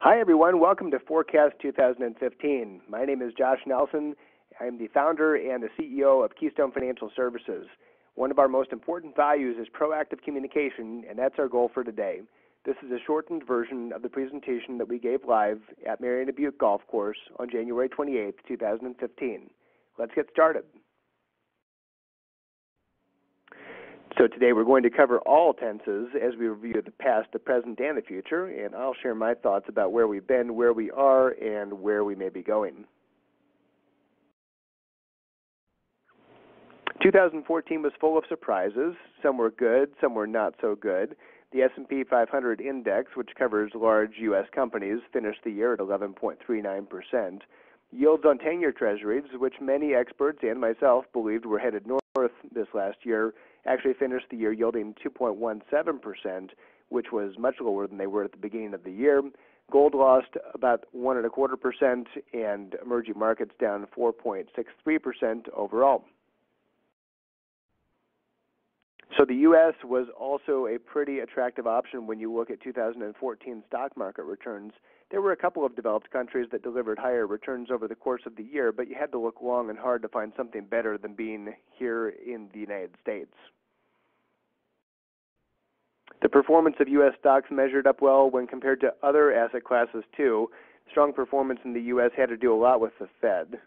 Hi everyone, welcome to Forecast 2015. My name is Josh Nelson. I'm the founder and the CEO of Keystone Financial Services. One of our most important values is proactive communication, and that's our goal for today. This is a shortened version of the presentation that we gave live at Mariana Butte Golf Course on January 28, 2015. Let's get started. So today we're going to cover all tenses as we review the past, the present, and the future, and I'll share my thoughts about where we've been, where we are, and where we may be going. 2014 was full of surprises. Some were good, some were not so good. The S&P 500 index, which covers large U.S. companies, finished the year at 11.39%. Yields on 10-year treasuries, which many experts and myself believed were headed north this last year, actually finished the year yielding 2.17%, which was much lower than they were at the beginning of the year. Gold lost about 1.25%, and emerging markets down 4.63% overall. So the U.S. was also a pretty attractive option when you look at 2014 stock market returns. There were a couple of developed countries that delivered higher returns over the course of the year, but you had to look long and hard to find something better than being here in the United States. The performance of U.S. stocks measured up well when compared to other asset classes too. Strong performance in the U.S. had to do a lot with the Fed.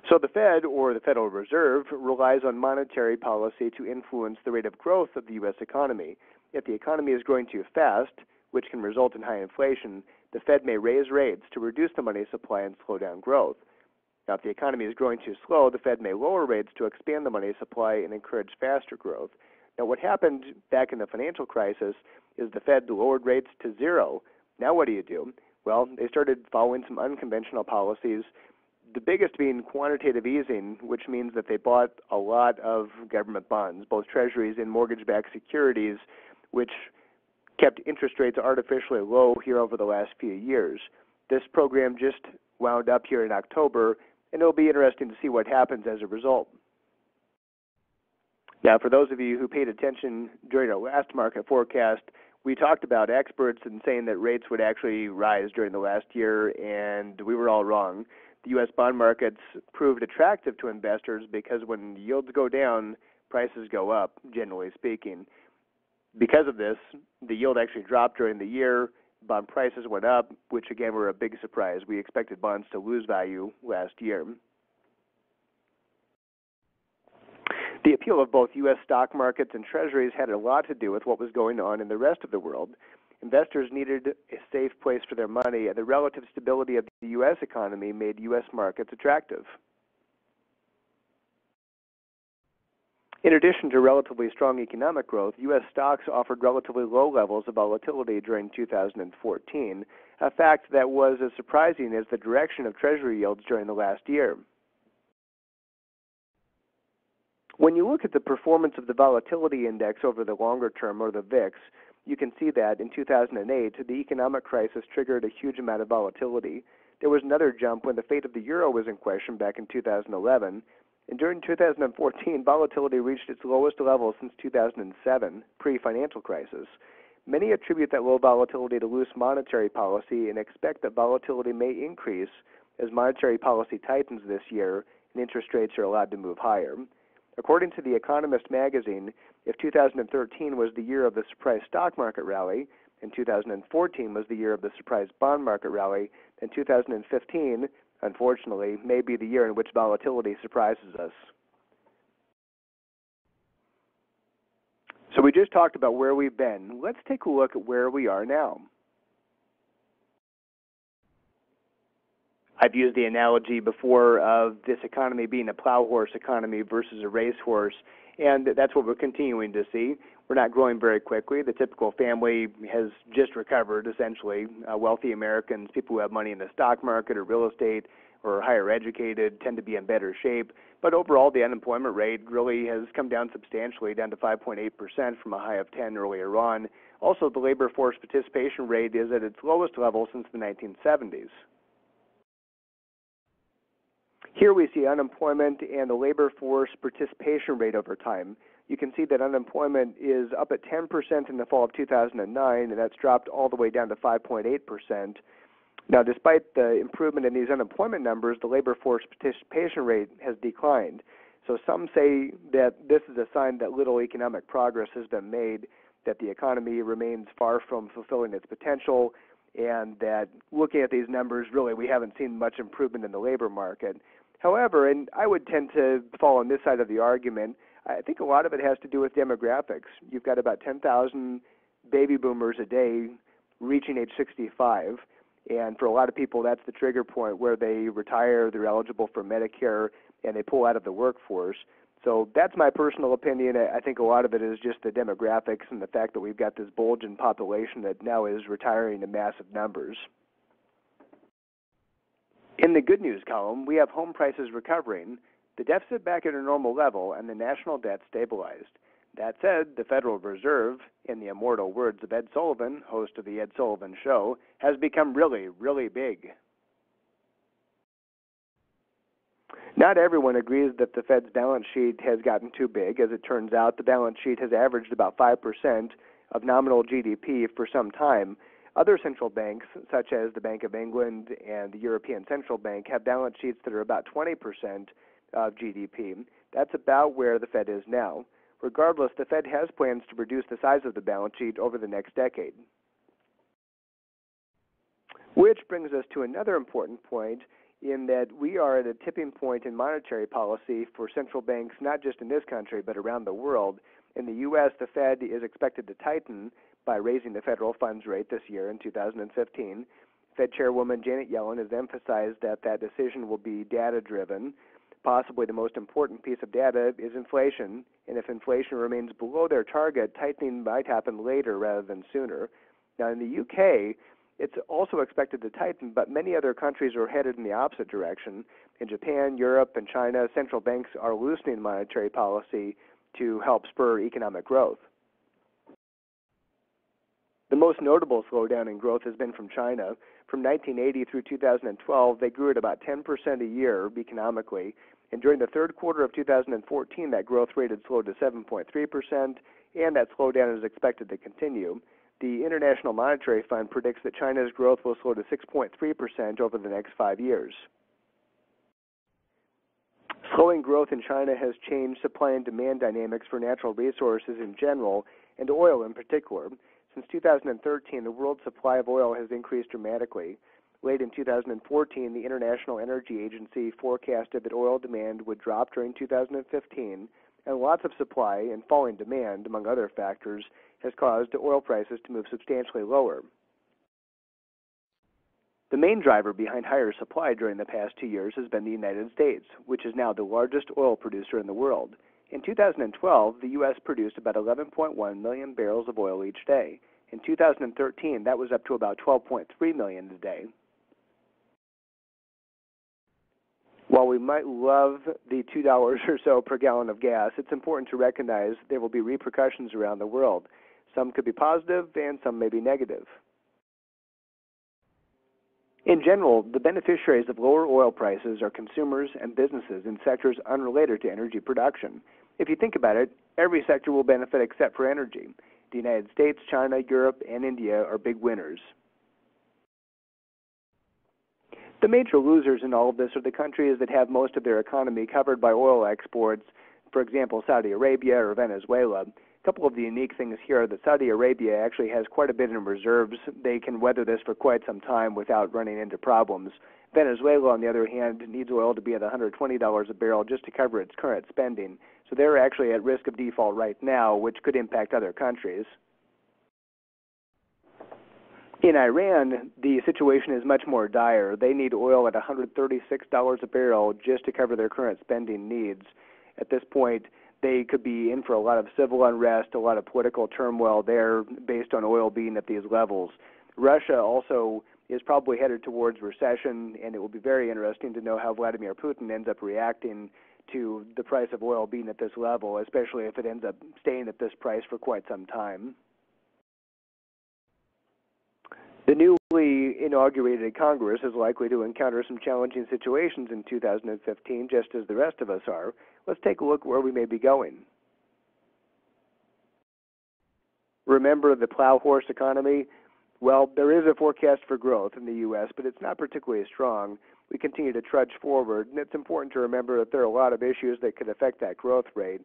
So the Fed, or the Federal Reserve, relies on monetary policy to influence the rate of growth of the U.S. economy. If the economy is growing too fast, which can result in high inflation, the Fed may raise rates to reduce the money supply and slow down growth. Now, if the economy is growing too slow, the Fed may lower rates to expand the money supply and encourage faster growth. Now, what happened back in the financial crisis is the Fed lowered rates to zero. Now what do? Well, they started following some unconventional policies, the biggest being quantitative easing, which means that they bought a lot of government bonds, both treasuries and mortgage-backed securities, which kept interest rates artificially low here over the last few years. This program just wound up here in October, and it'll be interesting to see what happens as a result. Now, for those of you who paid attention during our last market forecast, we talked about experts and saying that rates would actually rise during the last year, and we were all wrong. The U.S. bond markets proved attractive to investors because when yields go down, prices go up, generally speaking. Because of this, the yield actually dropped during the year. Bond prices went up, which again were a big surprise. We expected bonds to lose value last year. The appeal of both U.S. stock markets and treasuries had a lot to do with what was going on in the rest of the world. Investors needed a safe place for their money, and the relative stability of the U.S. economy made U.S. markets attractive. In addition to relatively strong economic growth, U.S. stocks offered relatively low levels of volatility during 2014, a fact that was as surprising as the direction of Treasury yields during the last year. When you look at the performance of the volatility index over the longer term, or the VIX, you can see that in 2008, the economic crisis triggered a huge amount of volatility. There was another jump when the fate of the euro was in question back in 2011. And during 2014, volatility reached its lowest level since 2007, pre-financial crisis. Many attribute that low volatility to loose monetary policy and expect that volatility may increase as monetary policy tightens this year and interest rates are allowed to move higher. According to The Economist magazine, if 2013 was the year of the surprise stock market rally, and 2014 was the year of the surprise bond market rally, then 2015, unfortunately, may be the year in which volatility surprises us. So we just talked about where we've been. Let's take a look at where we are now. I've used the analogy before of this economy being a plow horse economy versus a racehorse, and that's what we're continuing to see. We're not growing very quickly. The typical family has just recovered, essentially. Wealthy Americans, people who have money in the stock market or real estate or are higher educated, tend to be in better shape. But overall, the unemployment rate really has come down substantially, down to 5.8% from a high of 10 earlier on. Also, the labor force participation rate is at its lowest level since the 1970s. Here we see unemployment and the labor force participation rate over time. you can see that unemployment is up at 10% in the fall of 2009, and that's dropped all the way down to 5.8%. Now, despite the improvement in these unemployment numbers, the labor force participation rate has declined. So some say that this is a sign that little economic progress has been made, that the economy remains far from fulfilling its potential, and that looking at these numbers, really, we haven't seen much improvement in the labor market. However, and I would tend to fall on this side of the argument, I think a lot of it has to do with demographics. You've got about 10,000 baby boomers a day reaching age 65, and for a lot of people, that's the trigger point where they retire, they're eligible for Medicare, and they pull out of the workforce. So that's my personal opinion. I think a lot of it is just the demographics and the fact that we've got this bulge in population that now is retiring in massive numbers. In the good news column, we have home prices recovering, the deficit back at a normal level, and the national debt stabilized. That said, the Federal Reserve, in the immortal words of Ed Sullivan, host of The Ed Sullivan Show, has become really, really big. Not everyone agrees that the Fed's balance sheet has gotten too big. As it turns out, the balance sheet has averaged about 5% of nominal GDP for some time. Other central banks, such as the Bank of England and the European Central Bank, have balance sheets that are about 20% of GDP. That's about where the Fed is now. Regardless, the Fed has plans to reduce the size of the balance sheet over the next decade. Which brings us to another important point, in that we are at a tipping point in monetary policy for central banks, not just in this country, but around the world. In the U.S., the Fed is expected to tighten by raising the federal funds rate this year in 2015. Fed Chairwoman Janet Yellen has emphasized that that decision will be data-driven. Possibly the most important piece of data is inflation, and if inflation remains below their target, tightening might happen later rather than sooner. Now, in the UK, it's also expected to tighten, but many other countries are headed in the opposite direction. In Japan, Europe, and China, central banks are loosening monetary policy to help spur economic growth. The most notable slowdown in growth has been from China. From 1980 through 2012, they grew at about 10% a year economically, and during the third quarter of 2014, that growth rate had slowed to 7.3%, and that slowdown is expected to continue. The International Monetary Fund predicts that China's growth will slow to 6.3% over the next 5 years. Slowing growth in China has changed supply and demand dynamics for natural resources in general, and oil in particular. Since 2013, the world supply of oil has increased dramatically. Late in 2014, the International Energy Agency forecasted that oil demand would drop during 2015, and lots of supply and falling demand, among other factors, has caused oil prices to move substantially lower. The main driver behind higher supply during the past 2 years has been the United States, which is now the largest oil producer in the world. In 2012, the U.S. produced about 11.1 million barrels of oil each day. In 2013, that was up to about 12.3 million a day. While we might love the $2 or so per gallon of gas, it's important to recognize there will be repercussions around the world. Some could be positive and some may be negative. In general, the beneficiaries of lower oil prices are consumers and businesses in sectors unrelated to energy production. If you think about it, every sector will benefit except for energy. The United States, China, Europe, and India are big winners. The major losers in all of this are the countries that have most of their economy covered by oil exports, for example, Saudi Arabia or Venezuela. A couple of the unique things here are that Saudi Arabia actually has quite a bit in reserves. They can weather this for quite some time without running into problems. Venezuela, on the other hand, needs oil to be at $120 a barrel just to cover its current spending. So they're actually at risk of default right now, which could impact other countries. In Iran, the situation is much more dire. They need oil at $136 a barrel just to cover their current spending needs. At this point, they could be in for a lot of civil unrest, a lot of political turmoil there based on oil being at these levels. Russia also is probably headed towards recession, and it will be very interesting to know how Vladimir Putin ends up reacting to the price of oil being at this level, especially if it ends up staying at this price for quite some time. The newly inaugurated Congress is likely to encounter some challenging situations in 2015, just as the rest of us are. Let's take a look where we may be going. Remember the plow horse economy? Well, there is a forecast for growth in the U.S., but it's not particularly strong. We continue to trudge forward, and it's important to remember that there are a lot of issues that could affect that growth rate.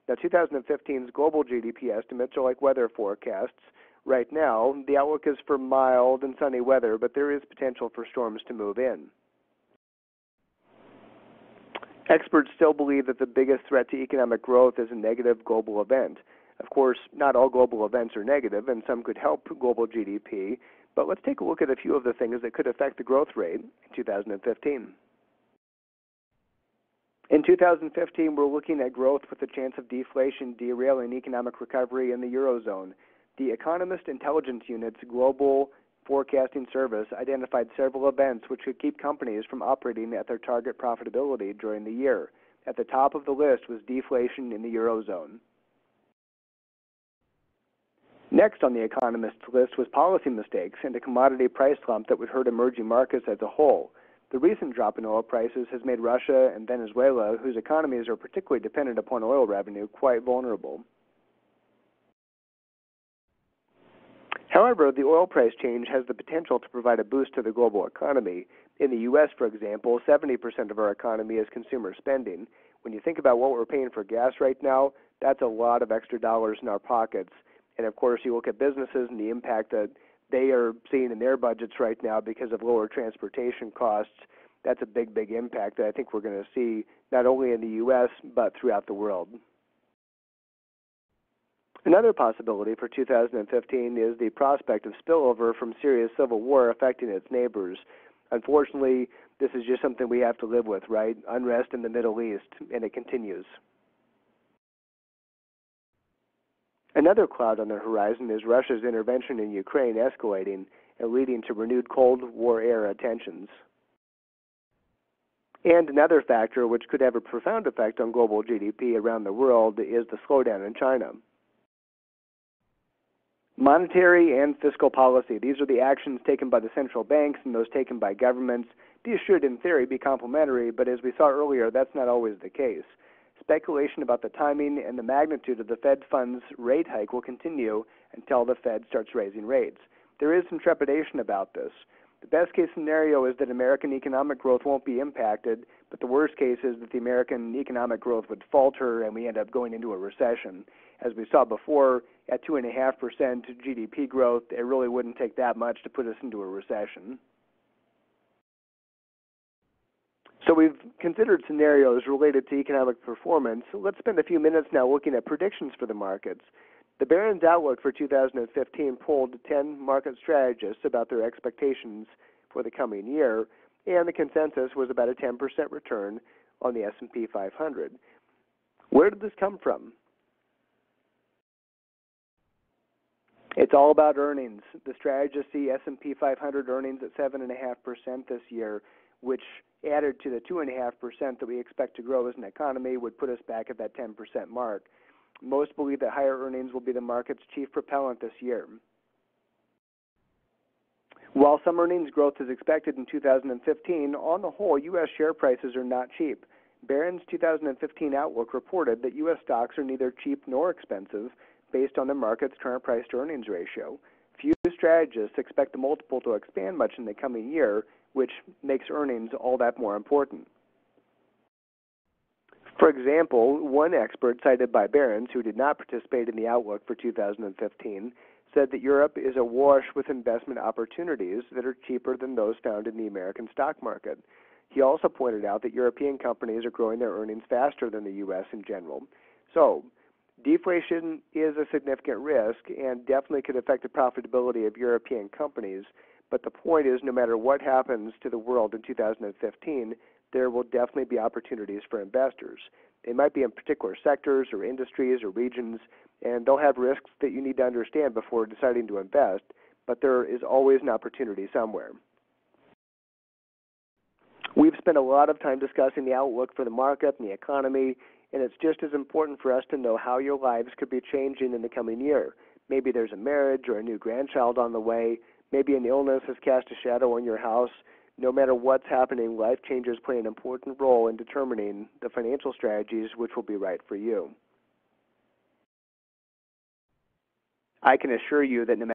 Now, 2015's global GDP estimates are like weather forecasts. Right now, the outlook is for mild and sunny weather, but there is potential for storms to move in. Experts still believe that the biggest threat to economic growth is a negative global event. Of course, not all global events are negative, and some could help global GDP, but let's take a look at a few of the things that could affect the growth rate in 2015. In 2015, we're looking at growth with the chance of deflation derailing economic recovery in the Eurozone. The Economist Intelligence Unit's Global Forecasting Service identified several events which could keep companies from operating at their target profitability during the year. At the top of the list was deflation in the Eurozone. Next on the economist's list was policy mistakes and a commodity price slump that would hurt emerging markets as a whole. The recent drop in oil prices has made Russia and Venezuela, whose economies are particularly dependent upon oil revenue, quite vulnerable. However, the oil price change has the potential to provide a boost to the global economy. In the U.S., for example, 70% of our economy is consumer spending. When you think about what we're paying for gas right now, that's a lot of extra dollars in our pockets. And of course, you look at businesses and the impact that they are seeing in their budgets right now because of lower transportation costs. That's a big, big impact that I think we're going to see not only in the U.S., but throughout the world. Another possibility for 2015 is the prospect of spillover from Syria's civil war affecting its neighbors. Unfortunately, this is just something we have to live with, right? Unrest in the Middle East, and it continues. Another cloud on the horizon is Russia's intervention in Ukraine escalating and leading to renewed Cold War-era tensions. And another factor which could have a profound effect on global GDP around the world is the slowdown in China. Monetary and fiscal policy. These are the actions taken by the central banks and those taken by governments. These should, in theory, be complementary, but as we saw earlier, that's not always the case. Speculation about the timing and the magnitude of the Fed funds rate hike will continue until the Fed starts raising rates. There is some trepidation about this. The best case scenario is that American economic growth won't be impacted, but the worst case is that the American economic growth would falter and we end up going into a recession. As we saw before, at 2.5% GDP growth, it really wouldn't take that much to put us into a recession. So we've considered scenarios related to economic performance. Let's spend a few minutes now looking at predictions for the markets. The Barron's Outlook for 2015 polled 10 market strategists about their expectations for the coming year, and the consensus was about a 10% return on the S&P 500. Where did this come from? It's all about earnings. The strategists see S&P 500 earnings at 7.5% this year, which added to the 2.5% that we expect to grow as an economy would put us back at that 10% mark. Most believe that higher earnings will be the market's chief propellant this year. While some earnings growth is expected in 2015, on the whole, U.S. share prices are not cheap. Barron's 2015 Outlook reported that U.S. stocks are neither cheap nor expensive based on the market's current price-to-earnings ratio. Few strategists expect the multiple to expand much in the coming year, which makes earnings all that more important. For example, one expert cited by Barron's, who did not participate in the Outlook for 2015, said that Europe is awash with investment opportunities that are cheaper than those found in the American stock market. He also pointed out that European companies are growing their earnings faster than the U.S. in general. So, deflation is a significant risk and definitely could affect the profitability of European companies, but the point is no matter what happens to the world in 2015, there will definitely be opportunities for investors. They might be in particular sectors or industries or regions, and they'll have risks that you need to understand before deciding to invest, but there is always an opportunity somewhere. We've spent a lot of time discussing the outlook for the market and the economy, and it's just as important for us to know how your lives could be changing in the coming year. Maybe there's a marriage or a new grandchild on the way. Maybe an illness has cast a shadow on your house. No matter what's happening, life changes play an important role in determining the financial strategies which will be right for you. I can assure you that no